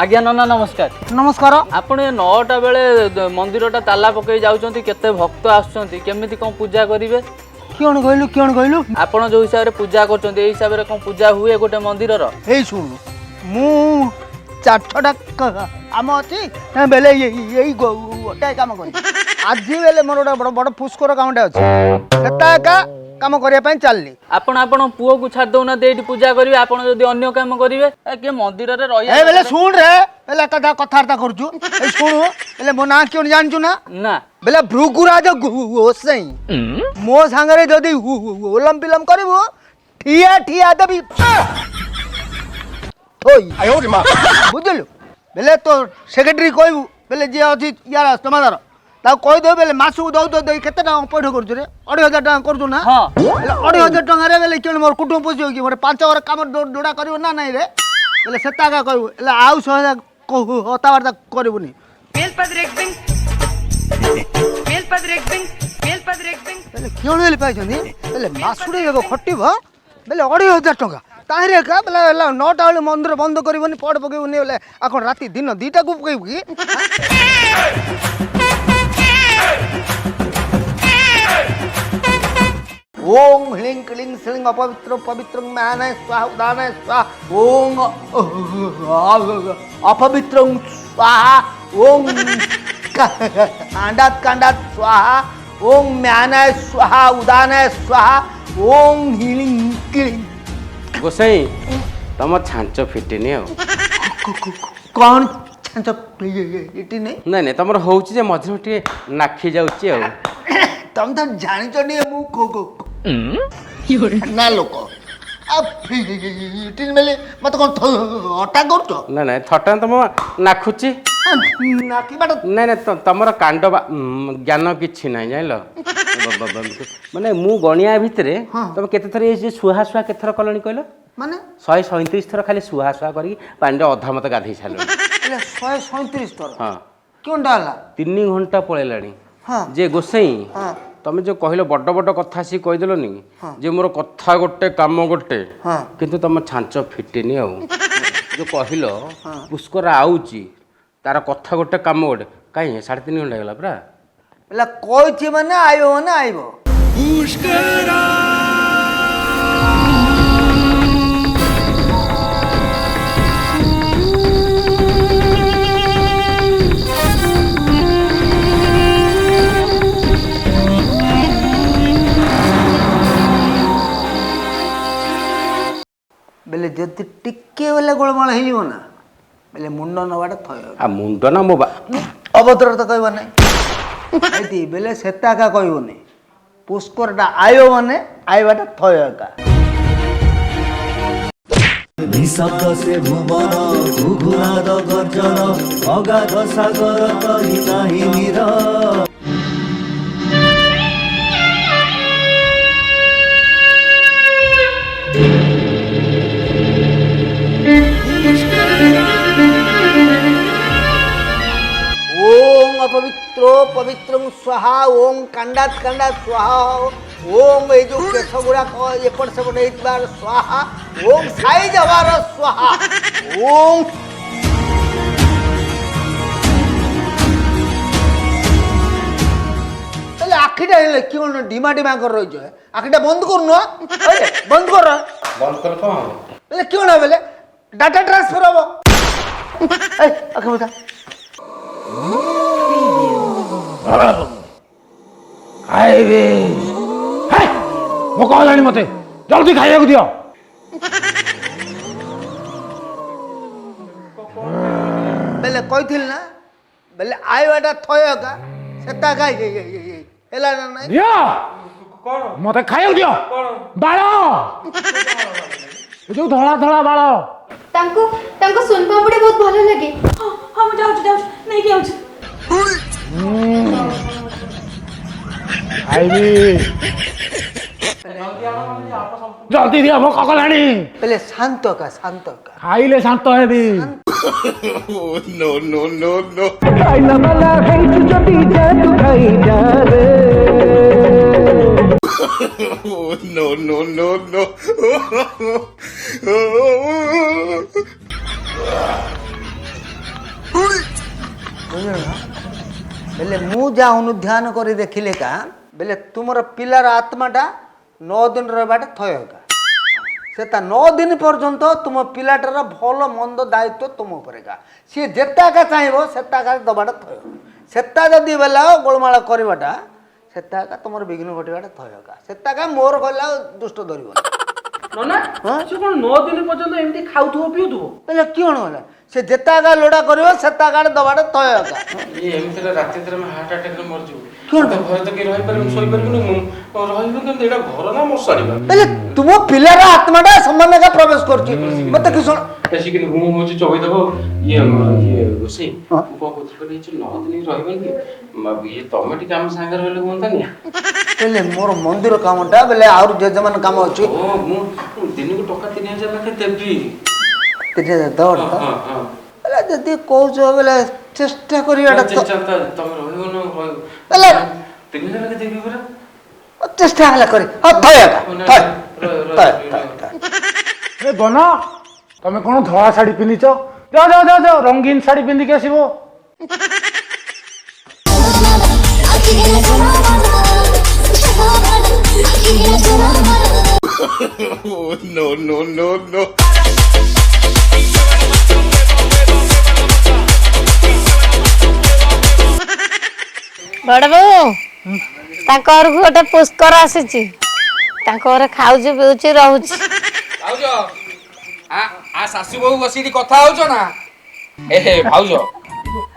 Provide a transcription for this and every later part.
आज्ञा नना नमस्कार। नमस्कार। आपण 9टा बेले मंदिरटा ताला पकई जाउछंती केते भक्त आछंती केमिति कोन पूजा करिवे कियण कहलु आपण जो हिसाब रे पूजा करछंती ए हिसाब रे कोन पूजा हुए गोटे मंदिर रो हे सुन मु चारठटा काम अछि ना बेले एई गोटे काम करी आज बेले मोर बड़ बड़ पुष्कर कामटा अछि सेता का काम करिया पय चलली आपण पुओ को छाड़ दउना देठी पूजा करिवे आपण जदी अन्य काम करिवे के मंदिर रे रहि ए बेले सुन रे बेले कथार्ता करछु ए सुन बेले मो ना क्यों जानछु ना ना बेले भृगुराज गोसाई मो संगरे जदी ओलम पिलम करबो ठिया ठिया देबी ओई आयो रे मां बुझलु बेले तो सेक्रेटरी कहबू बेले जे अछि यार समादार ता कहि दे बेले मासु दउ तो दे केते टाका पैठ करछु रे 2500 टाका करछु ना हां बेले 2500 टाका रे बेले केन मोर कुटुंब पोसियो कि मोर 5 घर काम डोडा करिवो ना नहीं रे बेले सेता का कहबू एले आउ 100 हता वार्ता करबुनी बेले क्यों बेले पाइछनी बेले मासुडे एगो खटिबो बेले 2500 टाका ताहिरे का बेले 9टा बेले मंदिर बंद करबोनी पड़ पकेबोनी बेले आखन राती दिन 2टा को पकेबू की ओम ह्लीं क्लीं श्लीं अपवित्र पवित्र माने स्वाहा उदाने स्वाहा ओम अपवित्र स्वाहा ओम कांडात स्वाहा ओम माने स्वाहा उदाने स्वाहा ओम ह्लीं क्लीं गोसाई तम छांच फिटिनी कौन छांच फिटिनी नहीं नहीं तुम होउची जे मझे टे नाखी जाउची आ तुम तो जानिच नहीं मु ना लोक अब फिटिन मेले मत कौन अटा करछो ना नहीं थटा तुम नाखुची नाकी बाटा नहीं नहीं तुमर कांड ज्ञान किछि नहीं जानलो माने मु गणिया भितरे तुम केते थर ए सुहा सुहा केते थर कलनी कहलो माने 137 थर खाली सुहा सुहा करी पानी अधा मत गाधई छालो एले 137 थर हां क्यों डाला 3 घंटा पळेलाणी हां जे गोसाई हां तमे जो कहलो बड़ बड़ कथा सी कहि देलोनी जे मोर कथा गोटे काम गोटे किंतु तम छांच फिटिनी आ जो कहलो पुष्कर आउची तार कथा गोटे काम गोटे काई 3.5 घंटा गेला परा एला कोइछि माने आइबो पुष्कर बेले जति टिके वाला गोलमाल हेइबो ना बेले मुंड नवाटा थय आ मुंड ना मो अभद्र त कहबो नै आइती बेले सेता का कहबो नै पुष्करटा आयो माने आइबाटा थय का निशब्द से भुवन घुघुराद गर्जन अगाध सागर तहि नाही निर पवित्र पवित्र स्वाहा ओम कांडात स्वाहा ओम ए जो केश गुड़ा एपट सेपट होइबार स्वाहा ओम साइज हवार स्वाहा ओम एले आखिटा हेले क्यों डिमा डिमा कर रहिजो आखिटा बंद करनो ओले बंद कर कोन एले क्यों ना बेले डाटा ट्रांसफर होबो ए आखे बता खाइबे हाय वो कहलानी मते जल्दी खाइया को दियो बेले कहिथिल ना बेले आइबाटा थय का सेता खाइ हेला ना नै दियो कोन मते खाइया दियो बाळो जो धळा धळा बाळो तांको सुन पापड़ी बहुत भलो लगे हां मु जाऊ नहीं के आउछ खाइबे जल्दी दियो भोक कलानी पहले शांत का खाइले शांत हेबी नो नो नो नो खाइला मला खाइछु जति जादु खाइ जाबे नो नो नो नो ବୁଝିଲ ନା ବେଲେ ମୁଁ ଯାହା ଅନୁଧ୍ୟାନ କରି ଦେଖିଲେ କା ବେଲେ ତୁମର ପିଲାର ଆତ୍ମାଟା 9 ଦିନ ରହିବାଟା ଥୟ ଏକା ସେଟା 9 ଦିନ ପର୍ଯ୍ୟନ୍ତ ତୁମ ପିଲାଟାର ଭଲ ମନ୍ଦ ଦାୟିତ୍ୱ ତୁମ ଉପରେ ଏକା ସିଏ ଯେତେ ଏକା ଚାହିଁବ ସେଟା ଏକା ଦେବାଟା ଥୟ ସେଟା ଯଦି ବେଲେ ଗୋଳମାଳ କରିବାଟା ସେଟା ଏକା ତୁମର ବିଘ୍ନ ଘଟିବାଟା ଥୟ ଏକା ସେଟା ଏକା ମୋର କହିଲା ଦୁଷ୍ଟ ଧରିବନି ନନା ସେ କ'ଣ 9 ଦିନ ପର୍ଯ୍ୟନ୍ତ ଏମିତି ଖାଉଥିବ ପିଉଥିବ ବେଲେ କିଅଣ ହେଲା ସେ ଯେତେ ଏକା ଲୋଡ଼ା କରିବ ସେଟା ଏକା ଦେବାଟା ଥୟ ଏକା ଏମିତିରେ ରାତିରେ ଆମେ ହାର୍ଟ ଆଟାକରେ ମରିଯିବୁ ଘରେ ତ କେହି ରହିପାରିବୁନି ଶୋଇପାରିବୁନି ରହିବୁ କେମିତି ଏଇଟା ଘର ନା ମଶାଣି ବେଲେ ତୁମ ପିଲାର ଆତ୍ମାଟା ସମାନ ଏକା ପ୍ରବେଶ କରୁଛି ମତେ କି ଶୁଣ ଆସିକି ମୁଁ ହଉଛି ଚବେଇଦବ ଇଏ ରୋଷେଇ ମୁଁ କ'ଣ କହୁଥିଲି କହିଲେ 9 ଦିନ ରହିବନି କି ଇଏ ତମେ ଟିକେ ଆମ ସାଙ୍ଗରେ ରହିଲେ ହୁଅନ୍ତାନି ବେଲେ ମୋର ମନ୍ଦିର କାମଟା ବେଲେ ଆହୁରି ଯଜମାନ କାମ ଅଛି ମୁଁ ଦିନକୁ ଟଙ୍କା 3000 ଲେଖା ଦେବି 3000 ଦବ ବେଲେ ଯଦି କହୁଛ ବେଲେ ଚେଷ୍ଟା କରିବାଟା ତମେ ରହିବ ନା ବେଲେ 3000 ଲେଖା ଦେବି ପରା ଚେଷ୍ଟା ହେଲା କରି ହଁ ଥୟ ଏ ବନ ତମେ କ'ଣ ଧଳା ଶାଢ଼ୀ ପିନ୍ଧିଛ ଯାଅ ଯାଅ ଯାଅ ଯାଅ ରଙ୍ଗୀନ ଶାଢ଼ୀ ପିନ୍ଧିକି ଆସିବ Oh, no, no, no, no. ବଡ଼ ବୋଉ ତାଙ୍କ ଘରକୁ ଗୋଟେ ପୁଷ୍କର ଆସିଛି ତାଙ୍କ ଘରେ ଖାଉଛି ପିଉଛି ରହୁଛି ଭାଉଜ ଆ ଶାଶୁ ବୋହୁ ବସିକି କଥା ହଉଛ ନା ଏ ଭାଉଜ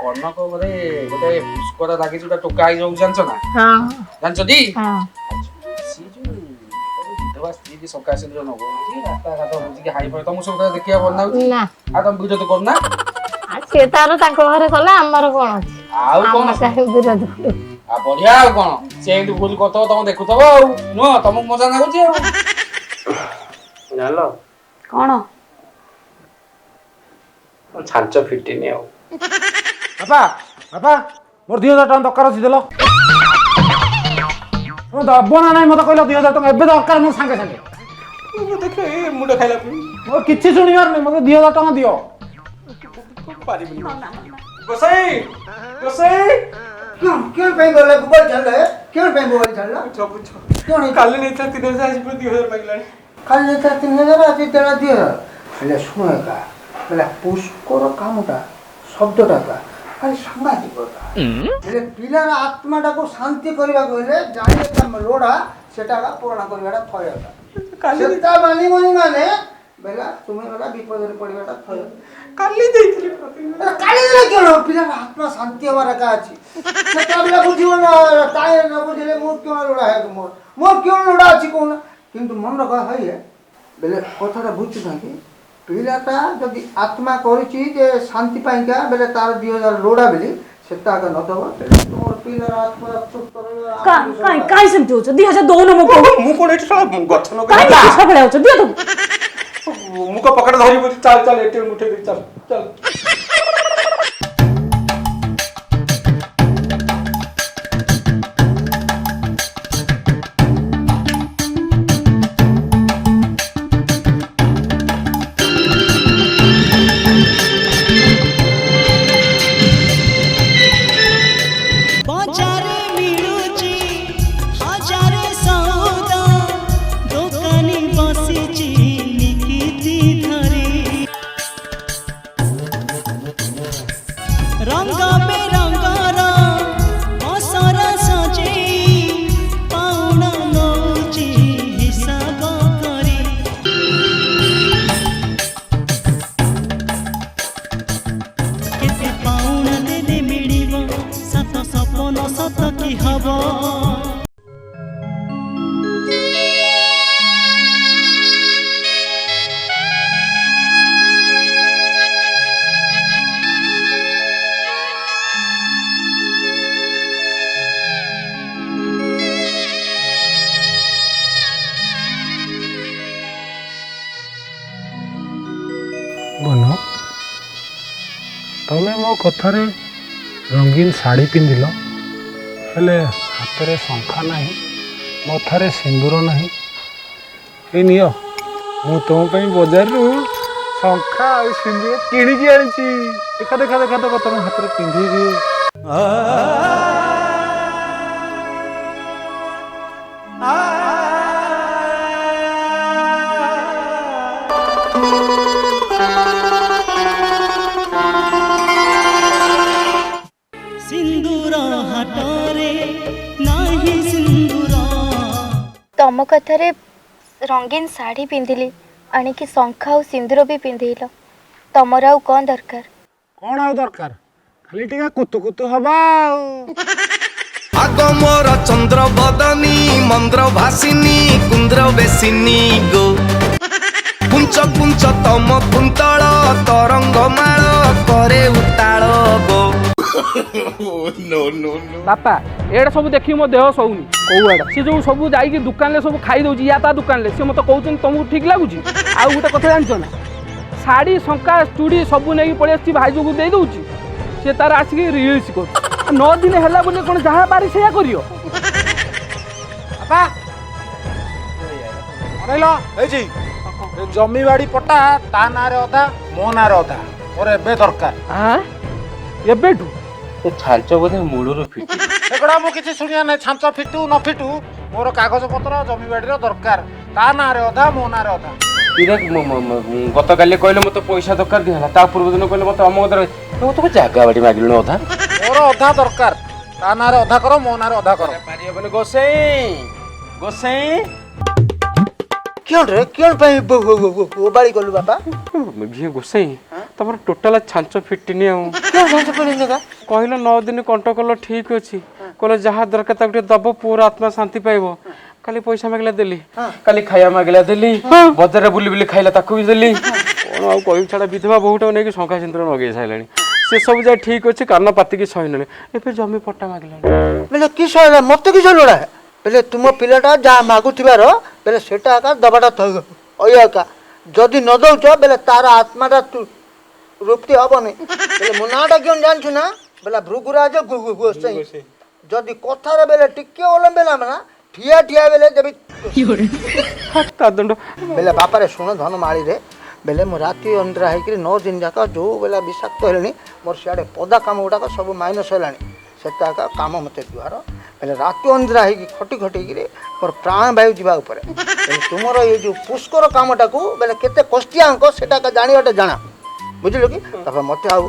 କନକ ଘରେ ଗୋଟେ ପୁଷ୍କର ଲାଗିଛି ଗୋଟେ ଟୋକା ହେଇ ଯାଉଛି ଜାଣିଛ ନା ଜାଣିଛ ଟି ସିଏ ଯୋଉ ବିଧବା ସ୍ତ୍ରୀ କି ସକାଶେ ଯୋଉ ନଗଉଛି ରାସ୍ତାଘାଟ ହଉଛି କି ହାଇ ଫାଇ ତମକୁ ସବୁ ଦେଖିବା ଭଲ ଲାଗୁଛି ନା ଆଉ ତମେ ବିରୋଧ କରୁନା ସିଏ ତାର ତାଙ୍କ ଘରେ କଲା ଆମର କ'ଣ ଅଛି ଆଉ କଣ ବିରୋଧ କରୁ ଆଉ ବଢିଆ ଆଉ କଣ ସେ ଏମିତି ଭୁଲ କରୁଥିବ ତମେ ଦେଖୁଥିବ ଆଉ ନୁହଁ ତମକୁ ମଜା ଲାଗୁଛି ଆଉ ଜାଣିଲ କ'ଣ ଛାଞ୍ଚ ଫିଟିନି ଆଉ ବାପା ବାପା ମୋର 2000 ଟଙ୍କା ଦରକାର ଅଛି ଦେଲ ଦବ ନା ନାହିଁ ମତେ କହିଲ 2000 ଟଙ୍କା ଏବେ ଦରକାର ମୋ ସାଙ୍ଗେ ସାଙ୍ଗେ ଦେଖ ଏ ମୁଣ୍ଡ ଖାଇଲା ମୋର କିଛି ଶୁଣିବାର ନାହିଁ ମତେ 2000 ଟଙ୍କା ଦିଅ ପାରିବିନି ଗୋସାଇ ଗୋସାଇ क्यों पे बोले गोबर चल रहे क्यों पे बोले चल रहा क्यों नहीं କାଲି ନେଇଥିଲା 3000 ଆଜି ପୁଣି 2000 ମାଗିଲାଣି कल लेता 3000 आज तेरा दिया हेले सुने का बोले पुष्कर कामटा शब्दटा का खाली सांगातिक का हेले पिलार आत्माटा को शांति करबा कहले जाने काम लोडा सेटा का पूर्ण करबाटा थय का सेटा मानी माने बेला तुम्हें वाला विपद रे पड़बाटा थय କାଲି ଦେଇଥିଲି काली रे क्यों पिलार आत्मा शांति हमारा का अछि सेटा बेला बुझियो ना ताय न बुझले मोर क्यों लोडा है मोर क्यों लोडा अछि कोन किंतु मन रखा है बेले कथाटा बुझछु ना कि पिलाटा जदि आत्मा करिछि जे शांति पाइका बेले तार 2000 लोडा बेली सेटा का नदब तोर पिलार आत्मा चुप करबा काई सेमती होछ 2000 दो न मो ମୁଁ କୋଣ ଏଠି ଗଛ काई किछा भले होछ दिया तो ମୁଁ କ ପକେଟ ଧରି ବସି ଚାଲ ଚାଲ ଏଟିଏମ୍ ଉଠେଇ ଦେ ଚାଲ ଚାଲ बजारे मिलुची हजारे सौदा दोकानी बसिची निकिती धरी रंग बेरंगर असर सजेई पाउना नौची हिसाब करी केते पाउना देले मिलिब सत सपन सत की हब ବନ ତମେ ମୋ କଥାରେ ରଙ୍ଗୀନ ଶାଢ଼ୀ ପିନ୍ଧିଲ ହେଲେ ହାତରେ ଶଙ୍ଖା ନାହିଁ ମଥାରେ ସିନ୍ଦୁର ନାହିଁ ଏ ନିଅ ମୁଁ ତୁମ ପାଇଁ ବଜାରରୁ ଶଙ୍ଖା ଆଉ ସିନ୍ଦୁର କିଣିକି ଆଣିଛି। ଦେଖା ଦେଖା ଦେଖା ଦେଖ ତମ ହାତରେ ପିନ୍ଧିବି। ସିନ୍ଦୁର ହାଟରେ ନାହିଁ ସିନ୍ଦୁର। ତମ କଥାରେ ରଙ୍ଗୀନ ଶାଢ଼ୀ ପିନ୍ଧିଲି, ଆଣିକି ଶଙ୍ଖା ଆଉ ସିନ୍ଦୁର ବି ପିନ୍ଧେଇଲ। ତମର ଆଉ କ'ଣ ଦରକାର? କଣ ଆଉ ଦରକାର? ଖାଲି ଟିକେ କୁତୁ କୁତୁ ହବା ଆଉ। ଆଗ ମୋର ଚନ୍ଦ୍ର ବଦନୀ ମନ୍ଦ୍ର ଭାସିନୀ କୁନ୍ଦ୍ର ବେସିନୀ ଗୋ ପୁଞ୍ଚ ପୁଞ୍ଚ ତମ କୁନ୍ତଳ ତରଙ୍ଗ ମାଳ କରେ ଉତାଳ ଗୋ। no, no, no. ବାପା ଏଇଟା ସବୁ ଦେଖିକି ମୋ ଦେହ ସହୁନି। କୋଉ ଆଡେ ସେ ଯୋଉ ସବୁ ଯାଇକି ଦୋକାନରେ ସବୁ ଖାଇ ଦଉଛି ୟା ତା ଦୋକାନରେ, ସେ ମତେ କହୁଛନ୍ତି ତମକୁ ଠିକ ଲାଗୁଛି? ଆଉ ଗୋଟେ କଥା ଜାଣିଛ ନା, ଶାଢ଼ୀ ଶଙ୍ଖା ଚୁଡ଼ି ସବୁ ନେଇକି ପଳେଇ ଆସିଛି ଭାଇ ଯୋଗୁ ଦେଇ ଦଉଛି, ସେ ତାର ଆସିକି ରିଲ୍ସ କରୁଛି। 9 ଦିନ ହେଲା ବୋଲି କଣ ଯାହା ପାରି ସେଇଆ କରିବ? ବାପା ଅନେଇଲ ହେଇଛି ଜମି ବାଡି ପଟା ତା ନାଁରେ ଅଧା ମୋ ନାଁରେ ଅଧା ମୋର ଏବେ ଦରକାର। ଏବେଠୁ ଏ ଛାଞ୍ଚ ବୋଧେ ମୂଳରୁ ଫିଟି। ସେଗୁଡା ମୁଁ କିଛି ଶୁଣିବା ନାହିଁ। ଛାଞ୍ଚ ଫିଟୁ ନ ଫିଟୁ ମୋର କାଗଜ ପତ୍ର ଜମି ବାଡିର ଦରକାର। ତା ନାଁରେ ଅଧା ମୋ ନାଁରେ ଅଧା। ଗତକାଲି କହିଲେ ମତେ ପଇସା ଦରକାର ଦିଆହେଲା, ତା ପୂର୍ବ ଦିନ କହିଲେ ମତେ ଅମକ ତୋ ଜାଗା ବାଡି ମାଗିଲୁଣି ଅଧା। ମୋର ଅଧା ଦରକାର। ତା ନାଁରେ ଅଧା କର, ମୋ ନାଁରେ ଅଧା କର। ପାରିବନି ଗୋସେଇଁ ଗୋସେଇଁ କିଅଣରେ କିଅଣ ପାଇଁ ଓବାଳି କଲୁ ବାପା? ଗୋସେଇଁ ତମର ଟୋଟାଲ ଛାଞ୍ଚ ଫିଟିନି ଆଉ। କହିଲ 9 ଦିନ କଣ୍ଟ କଲ ଠିକ ଅଛି, କହିଲ ଯାହା ଦରକାର ତାକୁ ଟିକେ ଦବ, ପୁଅର ଆତ୍ମା ଶାନ୍ତି ପାଇବ। କାଲି ପଇସା ମାଗିଲା ଦେଲି, କାଲି ଖାଇବା ମାଗିଲା ଦେଲି, ବଜାରରେ ବୁଲି ବୁଲି ଖାଇଲା ତାକୁ ବି ଦେଲି। କଣ ଆଉ କହିବି ଛାଡା, ବିଧବା ବୋହୁଟାକୁ ନେଇକି ଶଙ୍ଖା ସିନ୍ଦୁର ମଗେଇ ସାରିଲାଣି। ସେ ସବୁ ଯାଇ ଠିକ ଅଛି, କାନ ପାତିକି ସହିଲାଣି, ଏବେ ଜମି ପଟ୍ଟା ମାଗିଲାଣି। ବେଲେ କି ସହିଲା ମତେ କି ଲୋଡ଼ା? ବେଲେ ତୁମ ପିଲାଟା ଯାହା ମାଗୁଥିବାର ବେଲେ ସେଟା ଏକା ଦବାଟା ଏକା ଯଦି ନ ଦଉଛ ବେଲେ ତାର ଆତ୍ମାଟା ତୃପ୍ତି ହବନି। ବେଲେ ମୋ ନାଁଟା କେଉଁ ଜାଣିଛୁ ନା? ବେଲେ ଭୃଗୁରାଜ ଗୋସେଇଁ। ଯଦି କଥାରେ ବେଲେ ଟିକେ ଅଲମ୍ବେଲା ନା ଠିଆ ଠିଆ ବେଲେ ଦେବି ବେଲେ ବାପାରେ ଶୁଣ ଧନ ମାଳିରେ ବେଲେ ମୁଁ ରାତି ଅନିଦ୍ରା ହେଇକିରି 9 ଦିନ ଯାକ ଯେଉଁ ବେଲେ ବିଷାକ୍ତ ହେଲେଣି, ମୋର ସିଆଡ଼େ ପଦା କାମ ଗୁଡ଼ାକ ସବୁ ମାଇନସ୍ ହେଲାଣି। ସେଟା ଏକା କାମ ମୋତେ ଜୁହାର ବେଲେ ରାତି ଅନିଦ୍ରା ହେଇକି ଖଟି ଖଟିକିରି ମୋର ପ୍ରାଣ ବାୟୁ ଯିବା ଉପରେ। ତୁମର ଏଇ ଯେଉଁ ପୁଷ୍କର କାମଟାକୁ ବେଲେ କେତେ କଷ୍ଟିଆ ଅଙ୍କ ସେଟା ଏକା ଜାଣିବାଟା ଜାଣା, ବୁଝିଲ କି? ତାପରେ ମୋତେ ଆଉ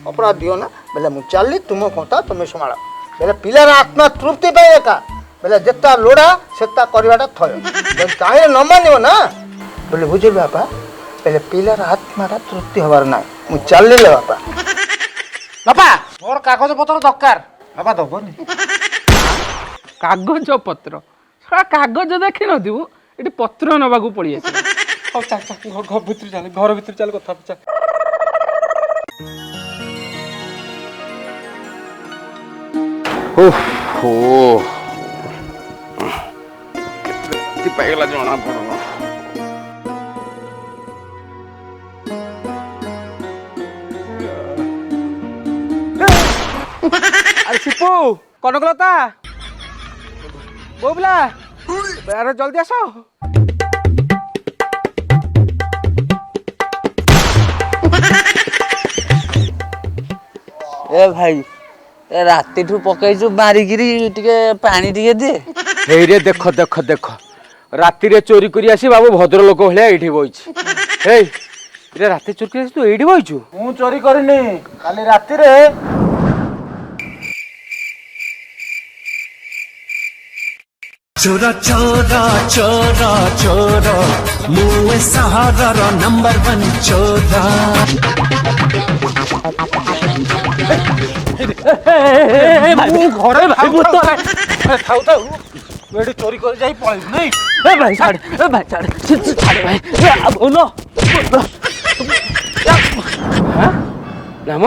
ଅପରାଧ ଦିଅ ନା। ବେଲେ ମୁଁ ଚାଲିଲି, ତୁମ କଥା ତୁମେ ସମ୍ଭାଳ। ବେଲେ ପିଲାର ଆତ୍ମା ତୃପ୍ତି ପାଇଁ ଏକା ବେଲେ ଯେତା ଲୋଡ଼ା ସେତା କରିବାଟା ଥୟ। ଯଦି ଚାହିଁଲେ ନ ମାନିବ ନା ବୋଲେ ବୁଝିଲ ବାପା, ବେଲେ ପିଲାର ଆତ୍ମାଟା ତୃପ୍ତି ହବାର ନାହିଁ। ମୁଁ ଚାଲିଲେ ବାପା। ବାପା ମୋର କାଗଜ ପତ୍ର ଦରକାର। ବାପା ଦବନି? କାଗଜ ପତ୍ର କାଗଜ ଦେଖିନଥିବୁ, ଏଠି ପତ୍ର ନେବାକୁ ପଳେଇ ଆସିବ। ହଉ ଚାଲ ଚାଲ ଘର ଭିତରେ ଚାଲ, ଘର ଭିତରେ ଚାଲ, କଥା ଚାଲ। କେତେ ପାଇଗଲା ଜଣା ପଡିବ। ଆରେ ସିପୁ, କନକଲତା, ବୋଉ ପିଲା, ଆରେ ଜଲ୍ଦି ଆସ। ଏ ଭାଇ ଏ ରାତିଠୁ ପକେଇଛୁ ମାରିକିରି ଟିକେ ପାଣି ଟିକେ ଦେ। ହେଇରେ ଦେଖ ଦେଖ ଦେଖ, ରାତିରେ ଚୋରି କରି ଆସି ବାବୁ ଭଦ୍ରଲୋକ ଭଳିଆ ଏଇଠି ବଇଛି। ହେଇ ରାତି ଚୋରି କରି ଆସି ତୁ ଏଇଠି ବଇଛୁ? ମୁଁ ଚୋରି କରିନି, କାଲି ରାତିରେ ଚୋର ଚୋର ଚୋର ଚୋର ମୁଁ ଏ ସହରର ନମ୍ବର 1 ଚୋର। ମୁଁ ଘରେ ଥାଉ ଥାଉ ଏଠି ଚୋରି କରି ଯାଇ ପଳେଇବୁ ନାଇଁ? ଭାଇ ଛାଡେ, ଭାଇ ଛାଡେ, ଛାଡେ ଭାଇ। ନାମ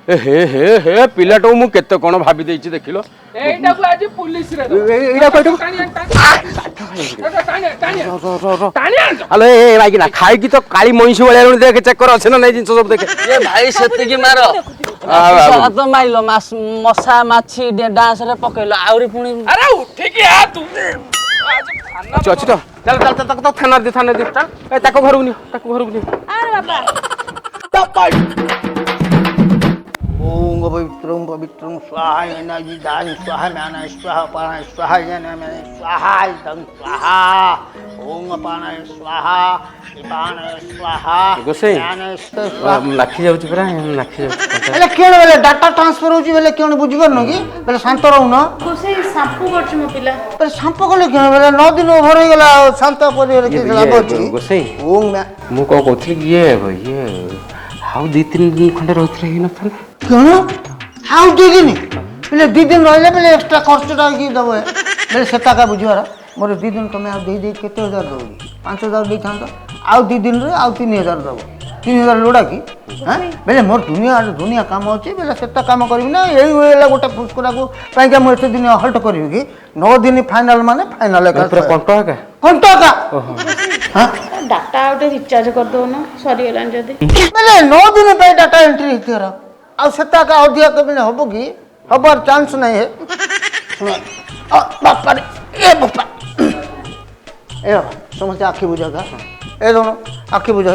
ଏ ହେ ହେ ହେ ପିଲାଟାକୁ ମୁଁ କେତେ କଣ ଭାବି ଦେଇଛି ଦେଖିଲ। ଏଇଟାକୁ ଆଜି ପୁଲିସରେ ଆଲୋ ଏ ଭାଇକିନା ଖାଇକି ତ କାଳି ମଇଁଷି ଭଳିଆ ଦେଖେ, ଚେକ୍ କର ଅଛି ନା ନାଇଁ ଜିନିଷ ସବୁ ଦେଖେ। ଏ ଭାଇ ସେତିକି ମାର ତ ମାଇଲ ମଶା ମାଛି ଡାଁସରେ ପକେଇଲ, ଆହୁରି ପୁଣି ଆରେ ଉଠିକି ଆ ତୁ। ଅଛି ଅଛି ତ ଚାଲ ଚାଲ ଚାଲ ତାକୁ ଥାନାରେ ଦେ ଥାନାରେ ଦେ ଚାଲ ଏ ତାକୁ ଘରକୁ ନିଅ ତାକୁ ଘରକୁ ନିଅ ओम पवित्रं पवित्रं स्वाहा नजिदान स्वाहा ज्ञान स्वाहा पाण स्वाहा जन में स्वाहा इदं स्वाहा ओम पाण स्वाहा पाण स्वाहा गोसाई ज्ञान स्वाहा लाखी जाଉଛି ପରା ଲାଖି ଯାଉଛି એટલે કેણ વેલે ડાટા ટ્રાન્સફર હોଉଛି વેલે કેણ ବୁଝି પારનો କି વેલે શાନ୍ତ રહુନ ଗୋସାଇ ସାମ୍ପୁ କରୁଛି ମୋ ପିଲା ବେଲେ ସାମ୍ପ କଲେ କେଣ ବେଲେ 9 ଦିନ ଓଭର ହେଇଗଲା ଶାନ୍ତ ପରିବାର କି ଲାଭ ଅଛି ଗୋସାଇ ଓମ ମୁଁ କଣ କହୁଥିଲି କି ଇଏ ଆଉ 2-3 ଦିନ ଖଣ୍ଡେ ରହିଥିଲେ ହେଇନଥାନ୍ତା କେଣ ଆଉ 2 ଦିନ ବେଲେ 2 ଦିନ ରହିଲେ ବେଲେ ଏକ୍ସଟ୍ରା ଖର୍ଚ୍ଚଟା କି ଦବ ବେଲେ ସେଟା का ବୁଝିବାର ମୋର 2 ଦିନ ତମେ ଆଉ ଦେଇ ଦେଇ କେତେ हजार ଦବ 5000 ଦେଇଥାନ୍ତ ଆଉ 2 ଦିନରେ ଆଉ 3000 ଦବ 3000 लोड़ा की हां बेले मोर दुनिया काम अछि बेले सेटा काम करबी ना एई वेला गोटे पुष्करा को पाई के मोर एते दिन हल्ट करबी की 9 दिन फाइनल माने फाइनल का पूरा कंटो का हां डाटा आउटे रिचार्ज कर दो ना सरी गेलान जदी बेले 9 दिन पे डाटा एंट्री हेतिरा आ सेटा का अधिया कबे हबो की हबार चांस नहीं है सुन बापा रे ए बापा ए समझ आंखें बुझा का ए दोनों आंखें बुझा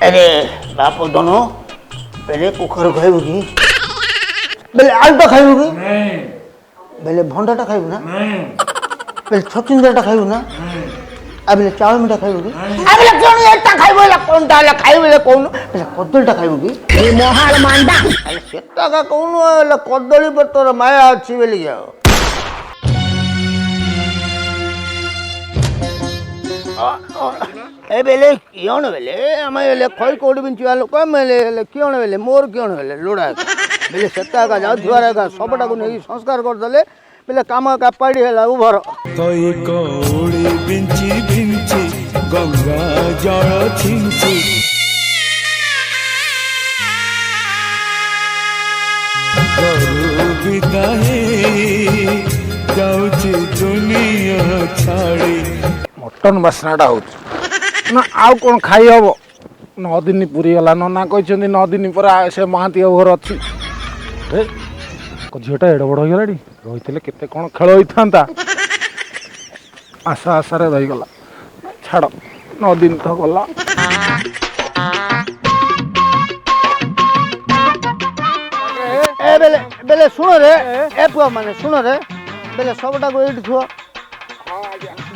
अरे बाप दोनों पहले कुकर खाइबू की बेले आलूटा खाइबू की नहीं बेले भंडाटा खाइबू ना नहीं बेले छचिंद्रटा खाइबू ना अबे चावल मीठा खाइबू की अबे कोन एटा खाइबू ला कोन डाला खाइबू ले कोन बेले कदलटा खाइबू की ए मोहाल मांडा अरे सेटा का कोन ला कदली पर तोर माया अछि बेली जाओ ए बेले कियोन बेले हमें ले खोई कोड बिंचिया लोक मेले कियोन बेले मोर कियोन बेले लोड़ा बेले सत्ता का जाउ दुआरा का सबटा को नहीं संस्कार कर दले बेले काम का पड़ी हैला उभर कोई कोड़ी बिंची बिंची गंगा जल छिंची गरु बिदाहे जाउची दुनिया छाड़ी मटन बास्नाटा हो ना आउ कौन खाई हम 9 दिन पूरी गला नना कहते 9 दिन पर से महाती घर अच्छी झीटा एड़ बड़ होगा रही केते कौन खेल होता आशा आशारे रहीगला छाड़ 9 दिन तो गला ए बेले बेले सुनो रे ए पुआ माने सुनो रे बेले सबटा को एठी छुआ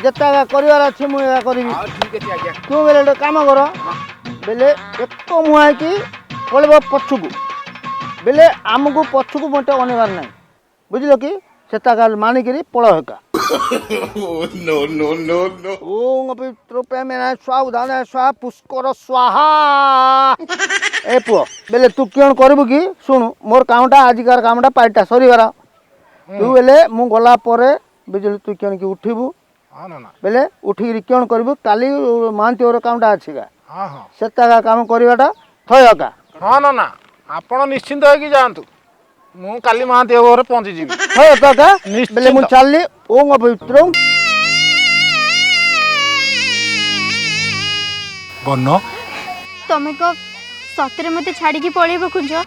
जेता करिवार अछि मु या करबी तू बेले एक काम कर बेले एक मुहा की पळबो पछुकू बेले आमको पछुकू मटे अनिवार नाही बुझिलो कि सेता गाल मानी करी पळ हेका no, no, no, no. ओम पवित्र पेमेना स्वाउदान स्वा पुष्कर स्वाहा ए पुओ बेले तू कियन करबू की सुन मोर कामटा आजिकार कामटा पाइटा सरीवारा तू बेले मु गला परे बिजली तू कियन की उठिबू हाँ ना बेले उठी कियन करबू काली मानती और कामटा आछिगा हाँ हाँ सेता का काम करवाटा थयका हाँ ना आपण निश्चिंत होगी जातु मु काली महाती घर पहुंची जी थयका बेले मु चलली ओम पवित्र बन्न तमे को सतरे मते छाड़ी की पळेबो खुंजो